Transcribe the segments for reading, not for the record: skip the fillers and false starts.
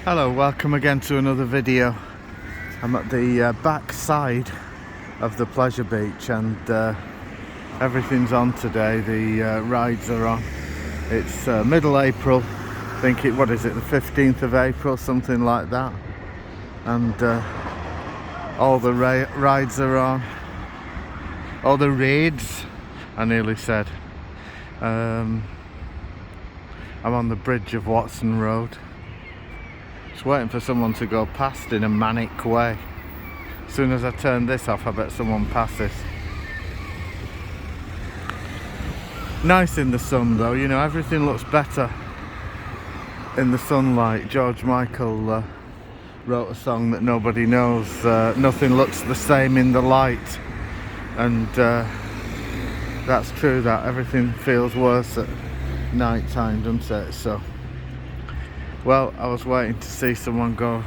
Hello, welcome again to another video. I'm at the back side of the Pleasure Beach and everything's on today. The rides are on. It's middle April, I think what is it, the 15th of April, something like that. And all the rides are on. All the raids, I nearly said. I'm on the bridge of Watson Road. Just waiting for someone to go past in a manic way. As soon as I turn this off, I bet someone passes. Nice in the sun though, you know, everything looks better in the sunlight. George Michael wrote a song that nobody knows, nothing looks the same in the light. And that's true, that everything feels worse at night time, doesn't it? So, well, I was waiting to see someone go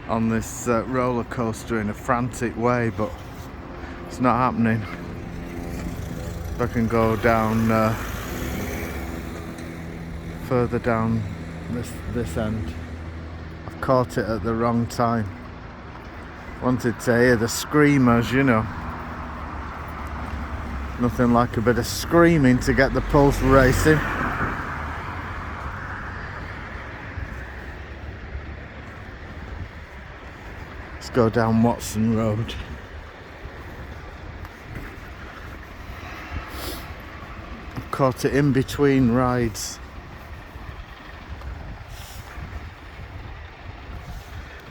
on this roller coaster in a frantic way, but it's not happening. If I can go down further down this end. I've caught it at the wrong time. Wanted to hear the screamers, you know. Nothing like a bit of screaming to get the pulse racing. Let's go down Watson Road. I've caught it in between rides.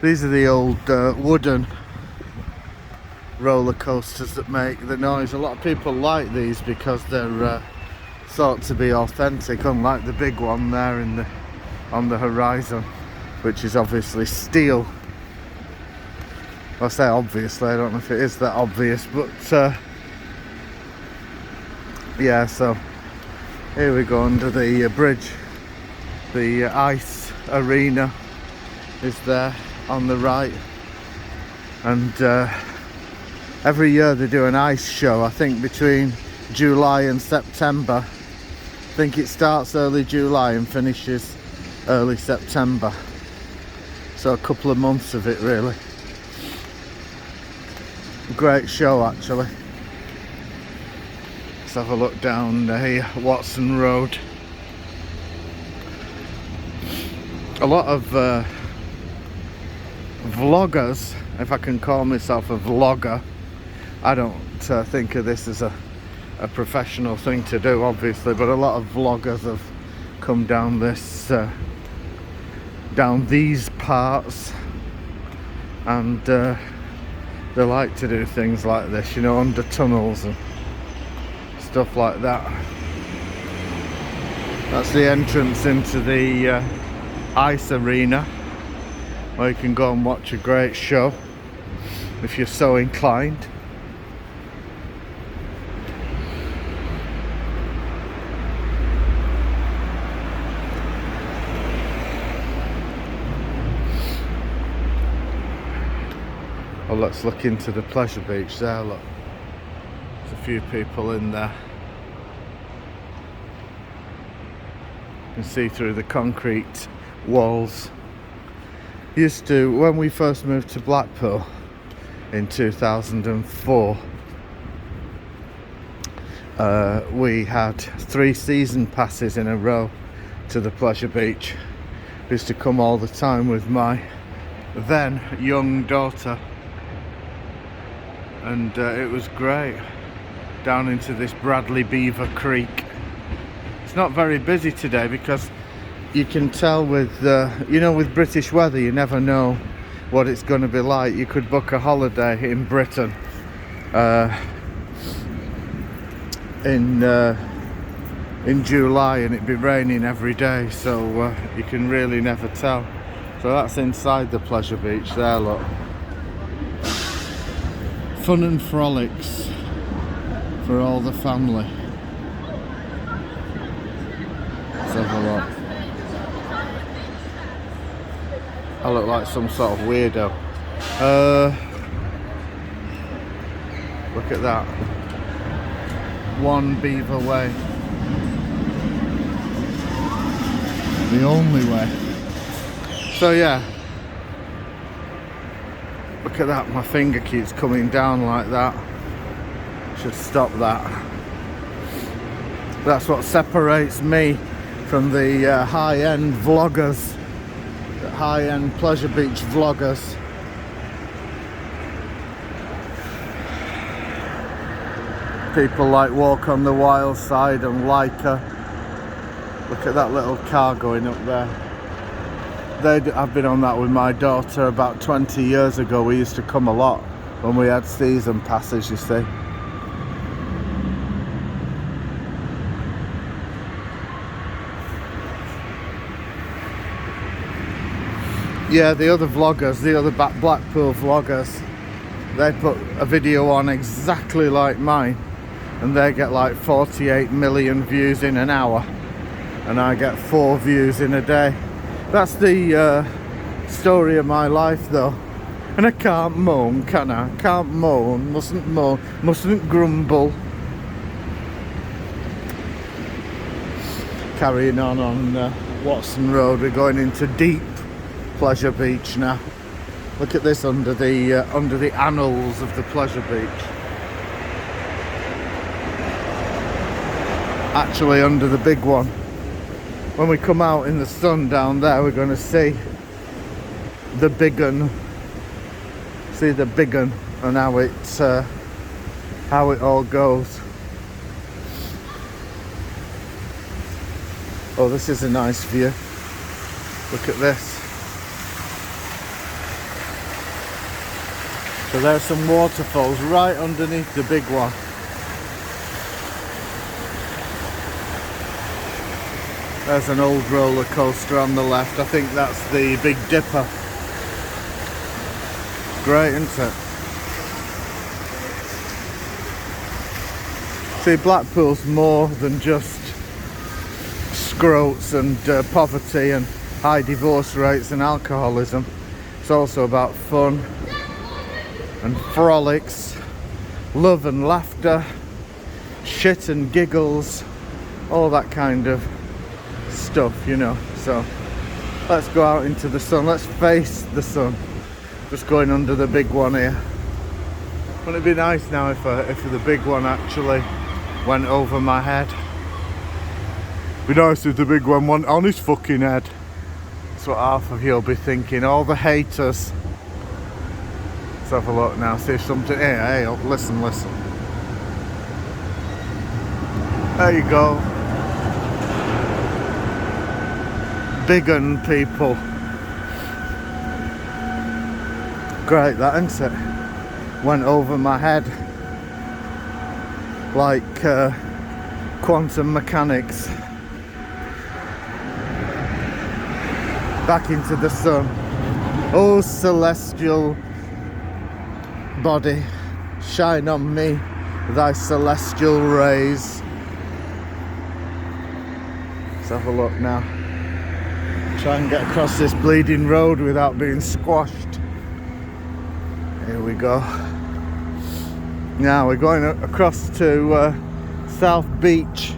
These are the old wooden roller coasters that make the noise. A lot of people like these because they're thought to be authentic, unlike the big one there on the horizon, which is obviously steel. I say obviously, I don't know if it is that obvious, but yeah, so here we go under the bridge. The ice arena is there on the right, and every year they do an ice show, I think between July and September. I think it starts early July and finishes early September, so a couple of months of it really. Great show actually. Let's have a look down here, Watson Road. A lot of vloggers, if I can call myself a vlogger. I don't think of this as a professional thing to do, obviously, but a lot of vloggers have come down down these parts, and they like to do things like this, you know, under tunnels and stuff like that. That's the entrance into the ice arena, where you can go and watch a great show if you're so inclined. Well, let's look into the Pleasure Beach there, look. There's a few people in there. You can see through the concrete walls. Used to, when we first moved to Blackpool in 2004, we had 3 season passes in a row to the Pleasure Beach. I used to come all the time with my then young daughter. And it was great, down into this Bradley Beaver Creek. It's not very busy today because you can tell with you know, with British weather, you never know what it's going to be like. You could book a holiday in Britain in July and it'd be raining every day, so you can really never tell. So that's inside the Pleasure Beach there, look. Fun and frolics for all the family. Let's have a look. I look like some sort of weirdo. Look at that. One beaver way. The only way. So yeah, Look at that, my finger keeps coming down like that. Should stop that. That's what separates me from the high-end vloggers, the high-end Pleasure Beach vloggers. People like Walk on the Wild Side and Leica. Look at that little car going up there. I've been on that with my daughter about 20 years ago. We used to come a lot when we had season passes, you see. Yeah, the other vloggers, the other Blackpool vloggers, they put a video on exactly like mine and they get like 48 million views in an hour and I get 4 views in a day. That's the story of my life though. And I can't moan, can I? Can't moan, mustn't grumble. Carrying on Watson Road, we're going into deep Pleasure Beach now. Look at this under the annals of the Pleasure Beach. Actually under the big one. When we come out in the sun down there, we're going to see the big un. See the big un and how it all goes. Oh, this is a nice view. Look at this. So there's some waterfalls right underneath the big one. There's an old roller coaster on the left. I think that's the Big Dipper. Great, isn't it? See, Blackpool's more than just scroats and poverty and high divorce rates and alcoholism. It's also about fun and frolics, love and laughter, shit and giggles, all that kind of stuff, you know. So let's go out into the sun, let's face the sun. Just going under the big one here. Wouldn't it be nice now if the big one actually went over my head? Be nice if the big one went on his fucking head. That's what half of you'll be thinking, all the haters. Let's have a look now, see if something, hey, listen. There you go. Big un people. Great, that, isn't it? Went over my head like quantum mechanics. Back into the sun. Oh, celestial body, shine on me thy celestial rays. Let's have a look now. Try and get across this bleeding road without being squashed. Here we go. Now we're going across to South Beach,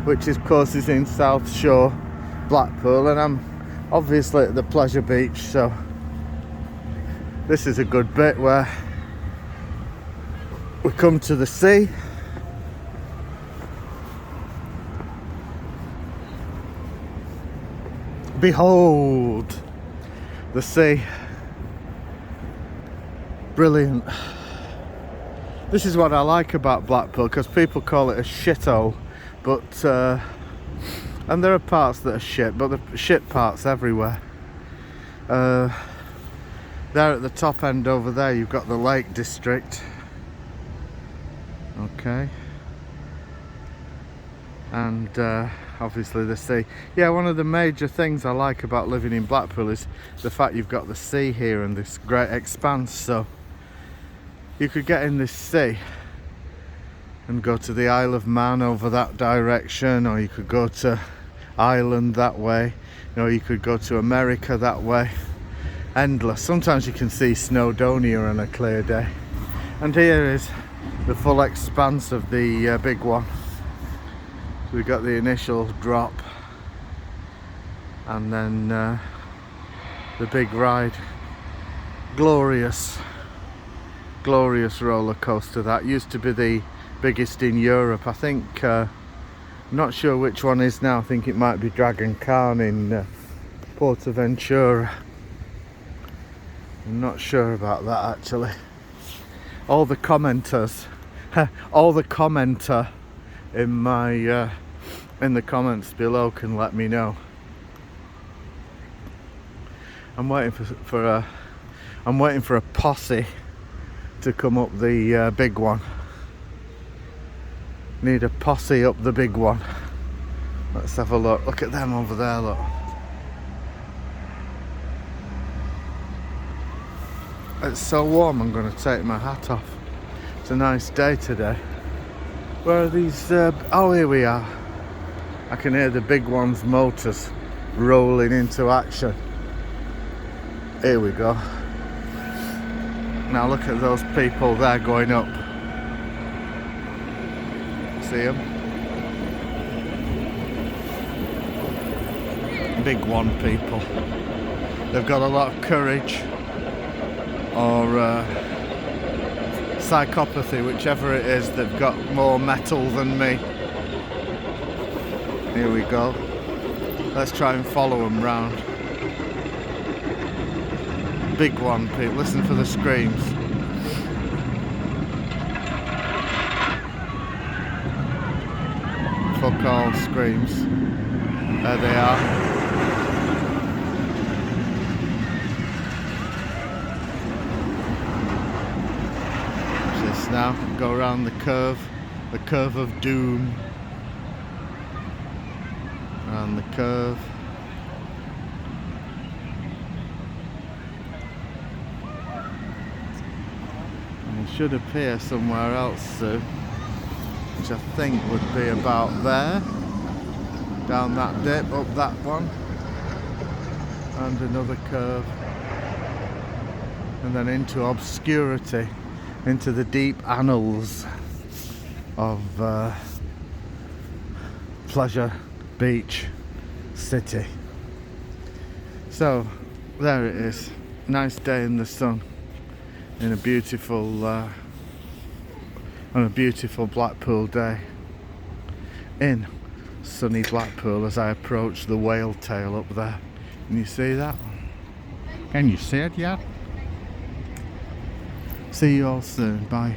which of course is in South Shore, Blackpool, and I'm obviously at the Pleasure Beach, so this is a good bit where we come to the sea. Behold the sea. Brilliant. This is what I like about Blackpool, because people call it a shithole, but and there are parts that are shit, but the shit parts everywhere. There at the top end over there you've got the Lake District. Okay. And obviously the sea. Yeah, one of the major things I like about living in Blackpool is the fact you've got the sea here and this great expanse. So you could get in this sea and go to the Isle of Man over that direction, or you could go to Ireland that way, you could go to America that way. Endless. Sometimes you can see Snowdonia on a clear day. And here is the full expanse of the big one. So we got the initial drop and then the big ride Glorious, glorious roller coaster. That used to be the biggest in Europe. I think, I'm not sure which one is now. I think it might be Dragon Khan in Portaventura. I'm not sure about that actually. All the commenters, all the commenter in my in the comments below can let me know. I'm waiting for a posse to come up the big one. Need a posse up the big one. Let's have a look. Look at them over there, look. It's so warm I'm going to take my hat off. It's a nice day today. Where are these? Oh, here we are. I can hear the big one's motors rolling into action. Here we go. Now look at those people there going up. See them? Big one people. They've got a lot of courage or psychopathy, whichever it is. They've got more metal than me. Here we go. Let's try and follow them round. Big one people. Listen for the screams. Fuck all screams. There they are. Watch this now. Go around the curve of doom. Around the curve. And it should appear somewhere else soon, which I think would be about there. Down that dip, up that one, and another curve, and then into obscurity, into the deep annals of Pleasure Beach City. So there it is. Nice day in the sun, in a beautiful on a beautiful Blackpool day in sunny Blackpool as I approach the whale tail up there. Can you see that? Can you see it yet? See you all soon. Bye.